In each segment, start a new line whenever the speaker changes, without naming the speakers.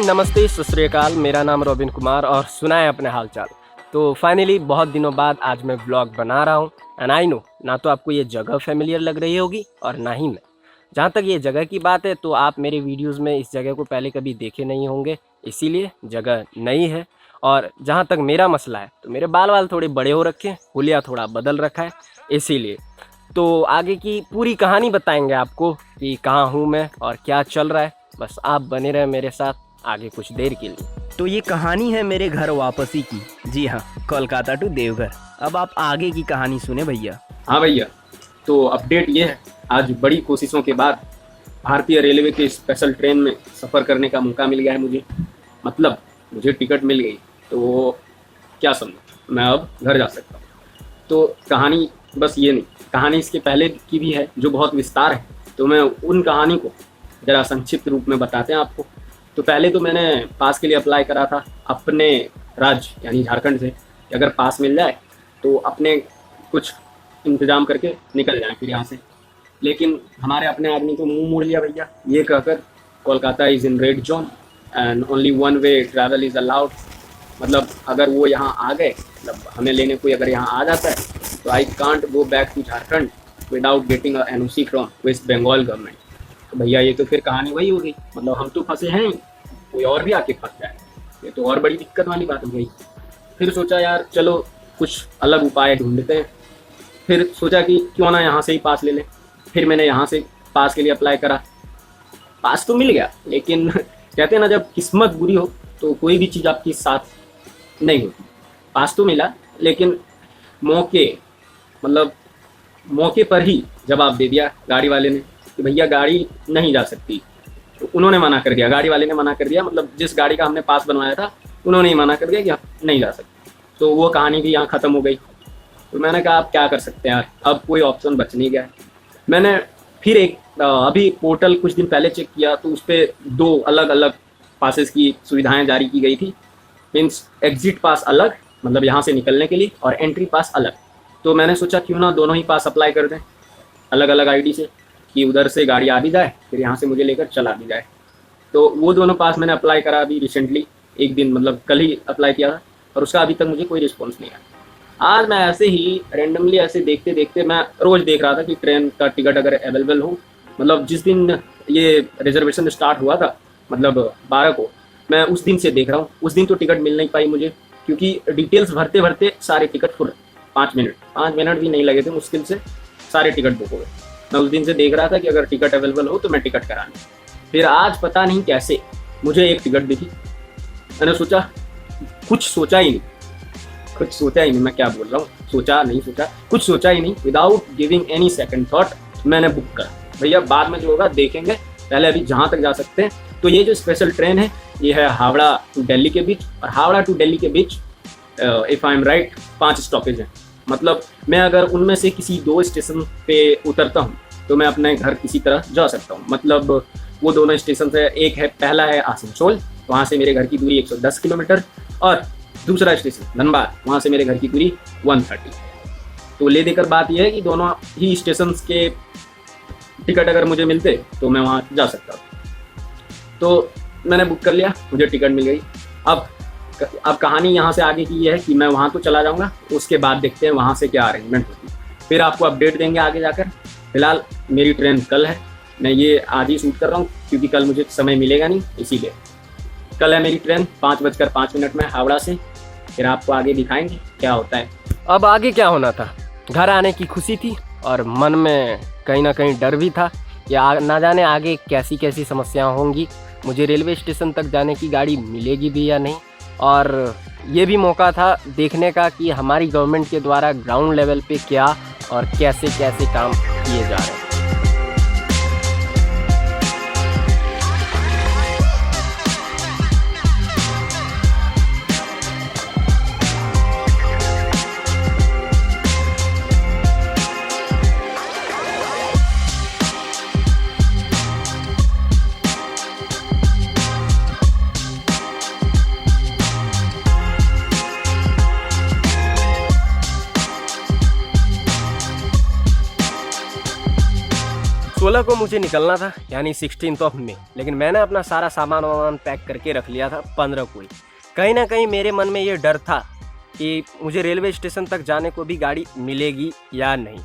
नमस्ते, सत श्री अकाल। मेरा नाम रॉबिन कुमार और सुनाए अपने हालचाल। तो फाइनली बहुत दिनों बाद आज मैं व्लॉग बना रहा हूँ। एंड आई नो, ना तो आपको ये जगह फेमिलियर लग रही होगी और ना ही मैं। जहाँ तक ये जगह की बात है तो आप मेरे वीडियोस में इस जगह को पहले कभी देखे नहीं होंगे, इसीलिए जगह नई है। और जहाँ तक मेरा मसला है तो मेरे बाल वाल थोड़े बड़े हो रखे हैं, हुलिया थोड़ा बदल रखा है, इसीलिए। तो आगे की पूरी कहानी बताएंगे आपको कि कहाँ हूँ मैं और क्या चल रहा है। बस आप बने रहे मेरे साथ आगे कुछ देर के लिए। तो ये कहानी है मेरे घर वापसी की। जी हाँ, कोलकाता टू देवघर। अब आप आगे की कहानी सुने भैया।
हाँ भैया, तो अपडेट ये है, आज बड़ी कोशिशों के बाद भारतीय रेलवे के स्पेशल ट्रेन में सफ़र करने का मौका मिल गया है मुझे। मतलब मुझे टिकट मिल गई, तो क्या समझो, मैं अब घर जा सकता हूँ। तो कहानी बस ये नहीं, कहानी इसके पहले की भी है जो बहुत विस्तार है। तो मैं उन कहानी को ज़रा संक्षिप्त रूप में बताते हैं आपको। तो पहले तो मैंने पास के लिए अप्लाई करा था अपने राज्य यानी झारखंड से, कि अगर पास मिल जाए तो अपने कुछ इंतजाम करके निकल जाए फिर यहाँ से। लेकिन हमारे अपने आदमी तो मुंह मोड़ लिया भैया, ये कहकर Kolkata is in red zone and only one way travel is allowed. मतलब अगर वो यहाँ आ गए, मतलब हमें लेने कोई अगर यहाँ आ जाता है, तो I can't go back to Jharkhand without getting a NOC from West Bengal government. तो भैया ये तो फिर कहानी वही हो गई, मतलब हम तो फंसे हैं, कोई और भी आके फंस जाए, ये तो और बड़ी दिक्कत वाली बात हो गई। फिर सोचा यार चलो कुछ अलग उपाय ढूंढते हैं। फिर सोचा कि क्यों ना यहाँ से ही पास ले लें। फिर मैंने यहाँ से पास के लिए अप्लाई करा, पास तो मिल गया, लेकिन कहते हैं ना, जब किस्मत बुरी हो तो कोई भी चीज़ आपकी साथ नहीं होती। पास तो मिला, लेकिन मौके पर ही जवाब दे दिया गाड़ी वाले ने कि भैया गाड़ी नहीं जा सकती। तो उन्होंने मना कर दिया, गाड़ी वाले ने मना कर दिया, मतलब जिस गाड़ी का हमने पास बनवाया था उन्होंने ही मना कर दिया कि आप नहीं जा सकते। तो वो कहानी भी यहाँ ख़त्म हो गई। तो मैंने कहा आप क्या कर सकते हैं यार, अब कोई ऑप्शन बच नहीं गया। मैंने फिर अभी पोर्टल कुछ दिन पहले चेक किया, तो उस पर 2 अलग अलग पासेस की सुविधाएं जारी की गई थी। मीन्स एग्जिट पास अलग, मतलब यहाँ से निकलने के लिए, और एंट्री पास अलग। तो मैंने सोचा क्यों ना दोनों ही पास अप्लाई कर दें अलग अलग आईडी से, कि उधर से गाड़ी आ भी जाए फिर यहाँ से मुझे लेकर चला भी जाए। तो वो दोनों पास मैंने अप्लाई करा अभी रिसेंटली, एक दिन मतलब कल ही अप्लाई किया था, और उसका अभी तक मुझे कोई रिस्पॉन्स नहीं आया। आज मैं ऐसे ही रैंडमली ऐसे देखते देखते मैं रोज़ देख रहा था कि ट्रेन का टिकट अगर अवेलेबल हो। मतलब जिस दिन ये रिजर्वेशन स्टार्ट हुआ था, मतलब 12 को, मैं उस दिन से देख रहा हूँ। उस दिन तो टिकट मिल नहीं पाई मुझे, क्योंकि डिटेल्स भरते भरते सारे टिकट फुल, 5 मिनट भी नहीं लगे थे, मुश्किल से सारे टिकट बुक हो गए। मैं उस दिन से देख रहा था कि अगर टिकट अवेलेबल हो तो मैं टिकट करा लूँ। फिर आज पता नहीं कैसे मुझे एक टिकट दिखी। मैंने सोचा, कुछ सोचा ही नहीं, मैं क्या बोल रहा हूँ, कुछ सोचा ही नहीं, without giving any second thought मैंने बुक करा। भैया बाद में जो होगा देखेंगे, पहले अभी जहाँ तक जा सकते हैं। तो ये जो स्पेशल ट्रेन है, ये है हावड़ा टू दिल्ली के बीच, और हावड़ा टू दिल्ली के बीच if I am right 5 stoppage हैं। मतलब मैं अगर उनमें से किसी 2 स्टेशन पे उतरता हूँ तो मैं अपने घर किसी तरह जा सकता हूँ। मतलब वो दोनों स्टेशन है, एक है, पहला है आसनसोल, वहाँ से मेरे घर की दूरी 110 किलोमीटर, और दूसरा स्टेशन धनबाद, वहाँ से मेरे घर की दूरी 130। तो ले देकर बात यह है कि दोनों ही स्टेशन के टिकट अगर मुझे मिलते तो मैं वहाँ जा सकता हूँ। तो मैंने बुक कर लिया, मुझे टिकट मिल गई। अब कहानी यहाँ से आगे की ये है कि मैं वहाँ तो चला जाऊँगा, उसके बाद देखते हैं वहाँ से क्या अरेंजमेंट होती है, फिर आपको अपडेट देंगे आगे जाकर। फिलहाल मेरी ट्रेन कल है, मैं ये आज ही शूट कर रहा हूँ क्योंकि कल मुझे समय मिलेगा नहीं, इसीलिए। कल है मेरी ट्रेन 5:05 में हावड़ा से। फिर आपको आगे दिखाएंगे क्या होता है।
अब आगे क्या होना था, घर आने की खुशी थी और मन में कहीं ना कहीं डर भी था, या ना जाने आगे कैसी कैसी समस्याएं होंगी, मुझे रेलवे स्टेशन तक जाने की गाड़ी मिलेगी भी या नहीं। और ये भी मौका था देखने का कि हमारी गवर्नमेंट के द्वारा ग्राउंड लेवल पे क्या और कैसे कैसे काम किए जा रहे हैं। 16 को मुझे निकलना था, यानी 16 मई, लेकिन मैंने अपना सारा सामान वामान पैक करके रख लिया था 15 को ही। कहीं ना कहीं मेरे मन में ये डर था कि मुझे रेलवे स्टेशन तक जाने को भी गाड़ी मिलेगी या नहीं।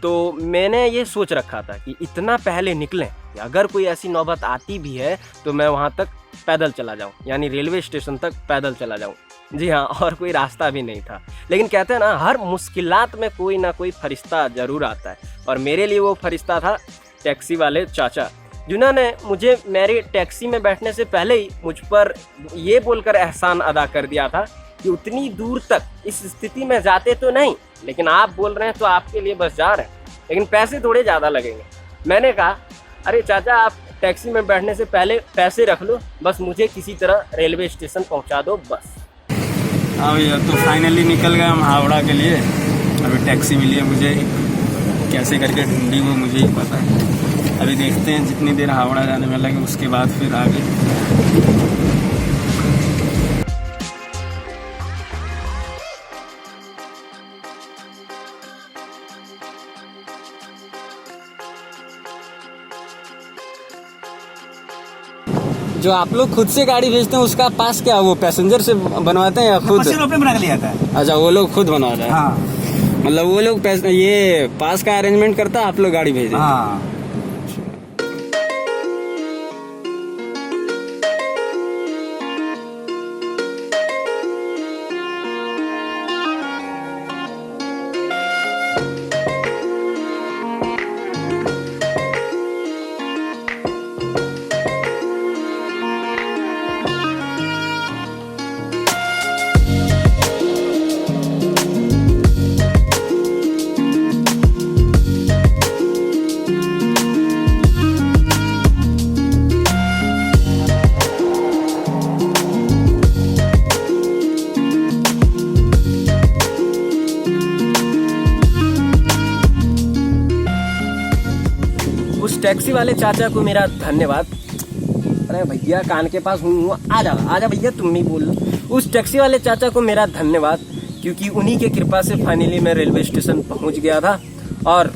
तो मैंने ये सोच रखा था कि इतना पहले निकलें, अगर कोई ऐसी नौबत आती भी है तो मैं वहाँ तक पैदल चला जाऊँ, यानी रेलवे स्टेशन तक पैदल चला जाऊँ। जी हाँ, और कोई रास्ता भी नहीं था। लेकिन कहते हैं ना, हर मुश्किलात में कोई ना कोई फरिश्ता ज़रूर आता है, और मेरे लिए वो फरिश्ता था टैक्सी वाले चाचा, जिन्होंने मुझे मेरी टैक्सी में बैठने से पहले ही मुझ पर ये बोलकर एहसान अदा कर दिया था कि उतनी दूर तक इस स्थिति में जाते तो नहीं, लेकिन आप बोल रहे हैं तो आपके लिए बस जा रहे हैं, लेकिन पैसे थोड़े ज़्यादा लगेंगे। मैंने कहा, अरे चाचा, आप टैक्सी में बैठने से पहले पैसे रख लो, बस मुझे किसी तरह रेलवे स्टेशन पहुंचा दो बस।
हाँ भैया, तो फाइनली निकल गए हम हावड़ा के लिए। अभी टैक्सी मिली है मुझे, कैसे करके ढूंढी वो मुझे ही पता है। अभी देखते हैं जितनी देर हावड़ा जाने में लगे, उसके बाद फिर आगे।
जो आप लोग खुद से गाड़ी भेजते हैं उसका पास क्या वो पैसेंजर से बनवाते हैं या खुद?
रुपये बना लिया था।
अच्छा, वो लोग खुद बनवाते हैं।
हाँ
मतलब वो लोग ये पास का अरेंजमेंट करता है, आप लोग गाड़ी भेज देते हैं।
हाँ।
उस टैक्सी वाले चाचा को मेरा धन्यवाद। अरे भैया, कान के पास हूँ, आजा भैया, तुम ही बोल लो। उस टैक्सी वाले चाचा को मेरा धन्यवाद, क्योंकि उन्हीं के कृपा से फाइनली मैं रेलवे स्टेशन पहुँच गया था। और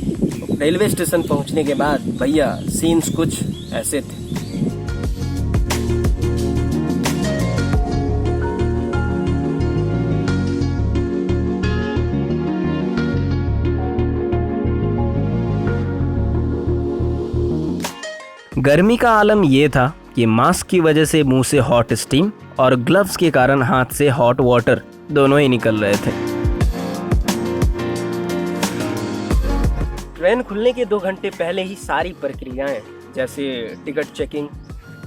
रेलवे स्टेशन पहुँचने के बाद भैया सीन्स कुछ ऐसे थे। गर्मी का आलम ये था कि मास्क की वजह से मुंह से हॉट स्टीम और ग्लव्स के कारण हाथ से हॉट वाटर दोनों ही निकल रहे थे। ट्रेन खुलने के 2 घंटे पहले ही सारी प्रक्रियाएं, जैसे ticket checking,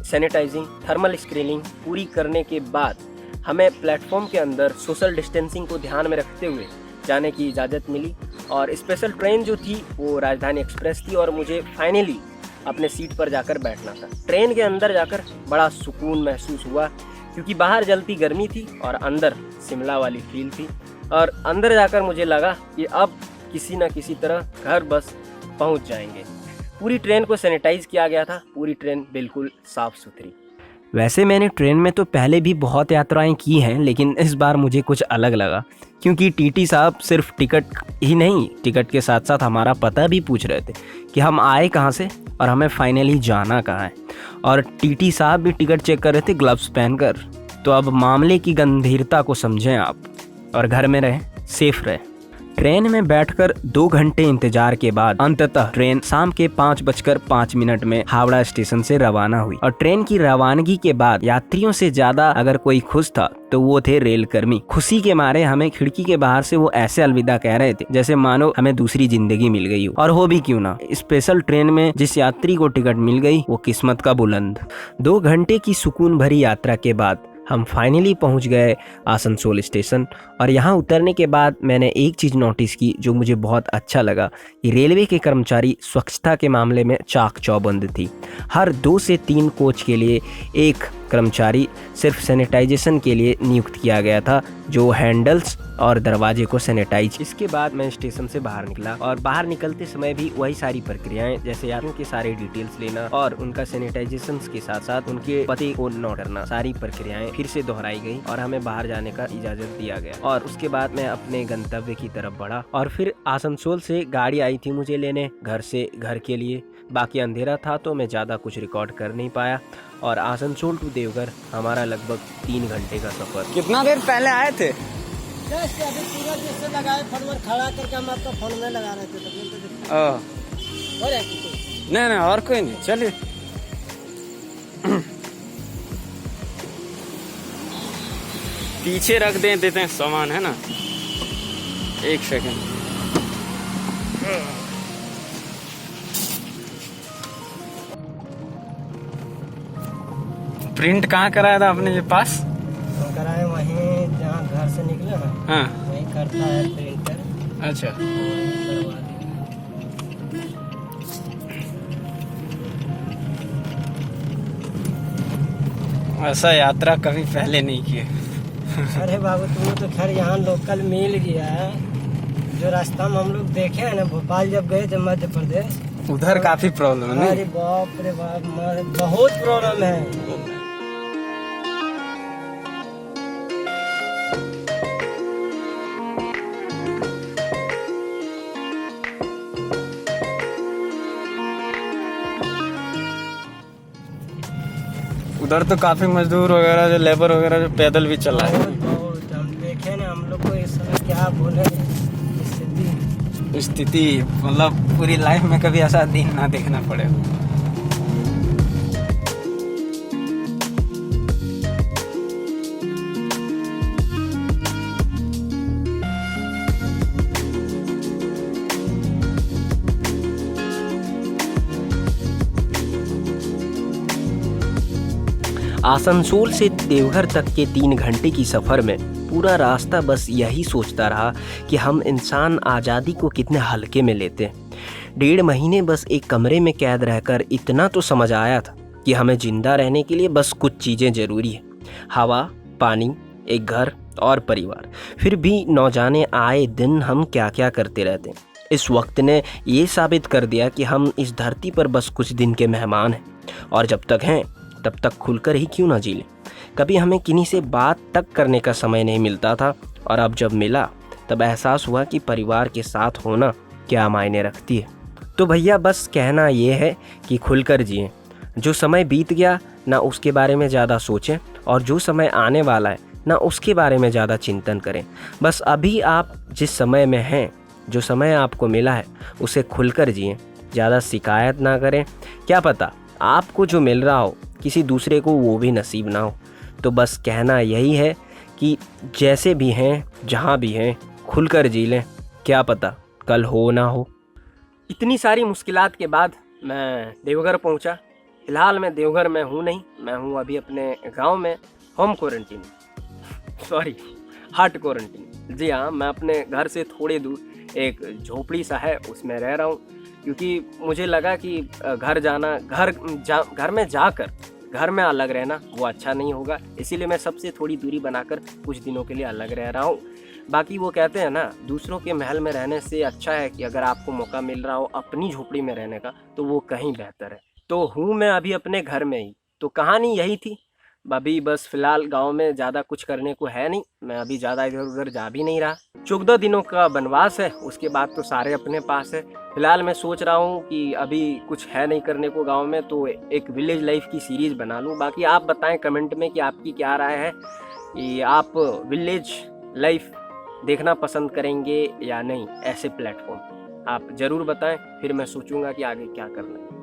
sanitising, thermal screening पूरी करने के बाद हमें प्लेटफॉर्म के अंदर सोशल डिस्टेंसिंग को ध्यान में रखते हुए जाने की इजाज़त मिली। और स्पेशल ट्रेन जो थी वो राजधानी एक्सप्रेस थी, और मुझे फाइनली अपने सीट पर जाकर बैठना था। ट्रेन के अंदर जाकर बड़ा सुकून महसूस हुआ, क्योंकि बाहर जलती गर्मी थी और अंदर शिमला वाली फील थी। और अंदर जाकर मुझे लगा कि अब किसी न किसी तरह घर बस पहुंच जाएंगे। पूरी ट्रेन को सैनिटाइज किया गया था, पूरी ट्रेन बिल्कुल साफ़ सुथरी। वैसे मैंने ट्रेन में तो पहले भी बहुत यात्राएं की हैं, लेकिन इस बार मुझे कुछ अलग लगा, क्योंकि टीटी साहब सिर्फ टिकट ही नहीं, टिकट के साथ साथ हमारा पता भी पूछ रहे थे कि हम आए कहाँ से और हमें फाइनली जाना कहाँ है। और टीटी साहब भी टिकट चेक कर रहे थे ग्लव्स पहनकर। तो अब मामले की गंभीरता को समझें आप, और घर में रहें, सेफ रहें। ट्रेन में बैठकर 2 घंटे इंतजार के बाद अंततः ट्रेन शाम के 5:05 में हावड़ा स्टेशन से रवाना हुई। और ट्रेन की रवानगी के बाद यात्रियों से ज्यादा अगर कोई खुश था तो वो थे रेलकर्मी। खुशी के मारे हमें खिड़की के बाहर से वो ऐसे अलविदा कह रहे थे जैसे मानो हमें दूसरी जिंदगी मिल गई हो। और हो भी क्यों ना, स्पेशल ट्रेन में जिस यात्री को टिकट मिल गई वो किस्मत का बुलंद। 2 घंटे की सुकून भरी यात्रा के बाद हम फाइनली पहुंच गए आसनसोल स्टेशन। और यहाँ उतरने के बाद मैंने एक चीज़ नोटिस की जो मुझे बहुत अच्छा लगा कि रेलवे के कर्मचारी स्वच्छता के मामले में चाक चौबंद थी। हर 2 से 3 कोच के लिए एक कर्मचारी सिर्फ सैनिटाइजेशन के लिए नियुक्त किया गया था, जो हैंडल्स और दरवाजे को सैनिटाइज। इसके बाद मैं स्टेशन से बाहर निकला और बाहर निकलते समय भी वही सारी प्रक्रियाएं, जैसे यात्रियों के सारे डिटेल्स लेना और उनका सैनिटाइजेशन के साथ साथ उनके पते को नोट करना, सारी प्रक्रियाएं फिर से दोहराई गई और हमें बाहर जाने का इजाजत दिया गया। और उसके बाद मैं अपने गंतव्य की तरफ बढ़ा और फिर आसनसोल से गाड़ी आई थी मुझे लेने घर के लिए। बाकी अंधेरा था तो मैं ज़्यादा कुछ रिकॉर्ड कर नहीं पाया और आसनसोल टू देवघर हमारा लगभग 3 घंटे का सफर।
कितना देर पहले आए थे?
जैसे अभी सूरज जैसे लगाए फोन में खड़ा करके हम आपका फोन में लगा रहे थे तो हो रहा है
नहीं और कोई नहीं, चलिए। पीछे रख देते हैं सामान, है ना। 1 सेकंड। प्रिंट कहाँ कराया था आपने ये पास?
तो कराए वहीं जहाँ घर से निकले ना,
हाँ
वहीं करता है प्रिंटर।
अच्छा,
वहीं करवा दिया।
ऐसा यात्रा कभी पहले नहीं किए।
अरे बाबू तुम्हें तो खैर यहाँ लोकल मिल गया है। जो रास्ता में हम लोग देखे हैं ना, भोपाल जब गए थे मध्य प्रदेश,
उधर काफी प्रॉब्लम है।
अरे बाप रे बाप, बहुत प्रॉब्लम है।
उधर तो काफी मजदूर वगैरह, जो लेबर वगैरह, जो पैदल भी चला है।
बहुत हम देखे ना, हम लोग को इस समय क्या बोले
स्थिति, मतलब पूरी लाइफ में कभी ऐसा दिन ना देखना पड़े।
आसनसोल से देवघर तक के 3 घंटे की सफ़र में पूरा रास्ता बस यही सोचता रहा कि हम इंसान आज़ादी को कितने हल्के में लेते हैं। 1.5 महीने बस एक कमरे में कैद रहकर इतना तो समझ आया था कि हमें ज़िंदा रहने के लिए बस कुछ चीज़ें ज़रूरी है, हवा, पानी, एक घर और परिवार। फिर भी न जाने आए दिन हम क्या क्या करते रहते हैं। इस वक्त ने ये साबित कर दिया कि हम इस धरती पर बस कुछ दिन के मेहमान हैं और जब तक हैं तब तक खुलकर ही क्यों ना जी लें। कभी हमें किन्हीं से बात तक करने का समय नहीं मिलता था और अब जब मिला तब एहसास हुआ कि परिवार के साथ होना क्या मायने रखती है। तो भैया बस कहना ये है कि खुलकर जिएं। जो समय बीत गया ना उसके बारे में ज़्यादा सोचें और जो समय आने वाला है ना उसके बारे में ज़्यादा चिंतन करें। बस अभी आप जिस समय में हैं, जो समय आपको मिला है उसे खुलकर जिएं, ज़्यादा शिकायत ना करें। क्या पता आपको जो मिल रहा हो किसी दूसरे को वो भी नसीब ना हो। तो बस कहना यही है कि जैसे भी हैं, जहाँ भी हैं, खुलकर जी लें, क्या पता कल हो ना हो। इतनी सारी मुश्किलात के बाद मैं देवघर पहुँचा। फ़िलहाल मैं देवघर में हूँ नहीं, मैं हूँ अभी अपने गांव में home quarantine, sorry heart quarantine. जी हाँ, मैं अपने घर से थोड़े दूर एक झोपड़ी सा है उसमें रह रहा हूँ, क्योंकि मुझे लगा कि घर में जाकर घर में अलग रहना वो अच्छा नहीं होगा, इसीलिए मैं सबसे थोड़ी दूरी बनाकर कुछ दिनों के लिए अलग रह रहा हूँ। बाकी वो कहते हैं ना, दूसरों के महल में रहने से अच्छा है कि अगर आपको मौका मिल रहा हो अपनी झोपड़ी में रहने का तो वो कहीं बेहतर है। तो हूँ मैं अभी अपने घर में ही। तो कहानी यही थी। अभी बस फ़िलहाल गांव में ज़्यादा कुछ करने को है नहीं, मैं अभी ज़्यादा इधर उधर जा भी नहीं रहा। 14 दिनों का वनवास है, उसके बाद तो सारे अपने पास है। फ़िलहाल मैं सोच रहा हूँ कि अभी कुछ है नहीं करने को गांव में, तो एक विलेज लाइफ की सीरीज़ बना लूँ। बाकी आप बताएं कमेंट में कि आपकी क्या राय है, कि आप विलेज लाइफ देखना पसंद करेंगे या नहीं। ऐसे प्लेटफॉर्म आप ज़रूर बताएं, फिर मैं सोचूंगा कि आगे क्या करना है।